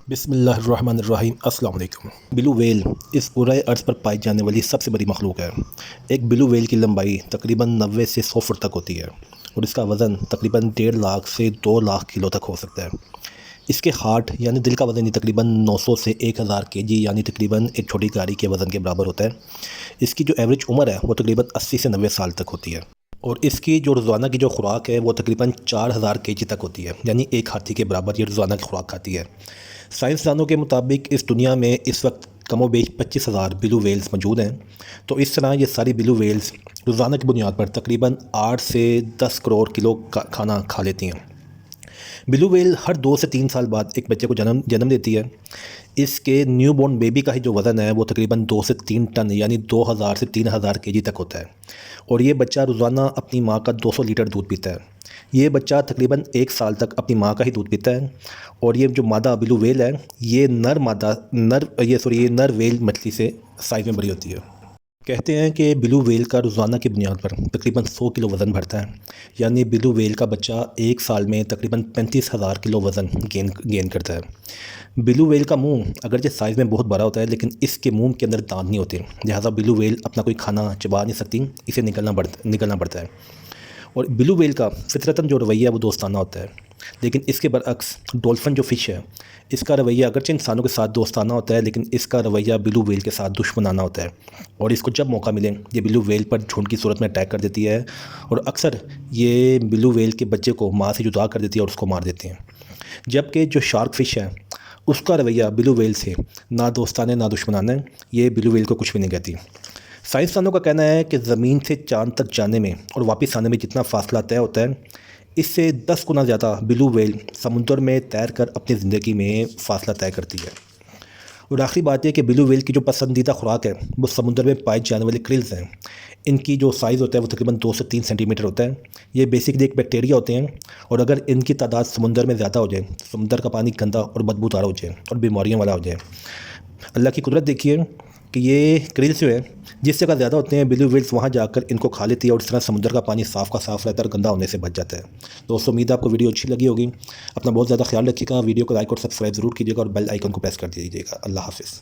بسم اللہ الرحمن الرحیم۔ السلام علیکم۔ بلو ویل اس پورے ارض پر پائی جانے والی سب سے بڑی مخلوق ہے۔ ایک بلو ویل کی لمبائی تقریباً 90 سے 100 فٹ تک ہوتی ہے اور اس کا وزن تقریباً 1.5 لاکھ سے 2 لاکھ کلو تک ہو سکتا ہے۔ اس کے ہارٹ یعنی دل کا وزن تقریباً 900 سے 1000 کے جی یعنی تقریباً ایک چھوٹی گاڑی کے وزن کے برابر ہوتا ہے۔ اس کی جو ایوریج عمر ہے وہ تقریباً 80 سے 90 سال تک ہوتی ہے اور اس کی جو روزانہ کی جو خوراک ہے وہ تقریباً 4000 کے جی تک ہوتی ہے، یعنی ایک ہاتھی کے برابر یہ روزانہ کی خوراک کھاتی ہے۔ سائنسدانوں کے مطابق اس دنیا میں اس وقت کم و بیش 25,000 بلو ویلز موجود ہیں۔ تو اس طرح یہ ساری بلو ویلز روزانہ کی بنیاد پر تقریباً 8 سے 10 کروڑ کلو کھانا کھا لیتی ہیں۔ بلو ویل ہر 2 سے 3 سال بعد ایک بچے کو جنم دیتی ہے۔ اس کے نیو بورن بیبی کا ہی جو وزن ہے وہ تقریباً 2 سے 3 ٹن یعنی 2000 سے 3000 کے جی تک ہوتا ہے اور یہ بچہ روزانہ اپنی ماں کا 200 لیٹر دودھ پیتا ہے۔ یہ بچہ تقریباً 1 سال تک اپنی ماں کا ہی دودھ پیتا ہے اور یہ جو مادہ بلو ویل ہے یہ نر ویل مچھلی سے سائز میں بڑی ہوتی ہے۔ کہتے ہیں کہ بلو ویل کا روزانہ کی بنیاد پر تقریباً 100 کلو وزن بڑھتا ہے، یعنی بلو ویل کا بچہ 1 سال میں تقریباً 35,000 کلو وزن گین کرتا ہے۔ بلو ویل کا منہ اگرچہ سائز میں بہت بڑا ہوتا ہے لیکن اس کے منہ کے اندر دانت نہیں ہوتے، لہٰذا بلو ویل اپنا کوئی کھانا چبا نہیں سکتی، اسے نکلنا پڑتا ہے۔ اور بلو ویل کا فطرتاً جو رویہ ہے وہ دوستانہ ہوتا ہے، لیکن اس کے برعکس ڈولفن جو فش ہے اس کا رویہ اگرچہ انسانوں کے ساتھ دوستانہ ہوتا ہے لیکن اس کا رویہ بلو ویل کے ساتھ دشمنانہ ہوتا ہے اور اس کو جب موقع ملے یہ بلو ویل پر جھنڈ کی صورت میں اٹیک کر دیتی ہے اور اکثر یہ بلو ویل کے بچے کو ماں سے جدا کر دیتی ہے اور اس کو مار دیتے ہیں۔ جبکہ جو شارک فش ہے اس کا رویہ بلو ویل سے نہ دوستانہ نہ دشمنانہ ہے، یہ بلو ویل کو کچھ بھی نہیں کہتی۔ سائنسدانوں کا کہنا ہے کہ زمین سے چاند تک جانے میں اور واپس آنے میں جتنا فاصلہ طے ہوتا ہے اس سے 10 گنا زیادہ بلو ویل سمندر میں تیر کر اپنی زندگی میں فاصلہ طے کرتی ہے۔ اور آخری بات یہ کہ بلو ویل کی جو پسندیدہ خوراک ہے وہ سمندر میں پائے جانے والے کرلز ہیں۔ ان کی جو سائز ہوتا ہے وہ تقریباً 2 سے 3 سینٹی میٹر ہوتا ہے۔ یہ بیسکلی ایک بیکٹیریا ہوتے ہیں اور اگر ان کی تعداد سمندر میں زیادہ ہو جائے، سمندر کا پانی گندا اور بدبودار ہو جائے اور بیماریوں والا ہو جائے، اللہ کی قدرت دیکھیے کہ یہ کرلز جو ہے جس جگہ زیادہ ہوتے ہیں بلو ویلز وہاں جا کر ان کو کھا لیتی ہے اور اس طرح سمندر کا پانی صاف کا صاف رہتا ہے اور گندا ہونے سے بچ جاتا ہے۔ دوستو امید ہے آپ کو ویڈیو اچھی لگی ہوگی۔ اپنا بہت زیادہ خیال رکھیے گا، ویڈیو کو لائک اور سبسکرائب ضرور کیجیے گا اور بیل آئیکن کو پریس کر دیجیے گا۔ اللہ حافظ۔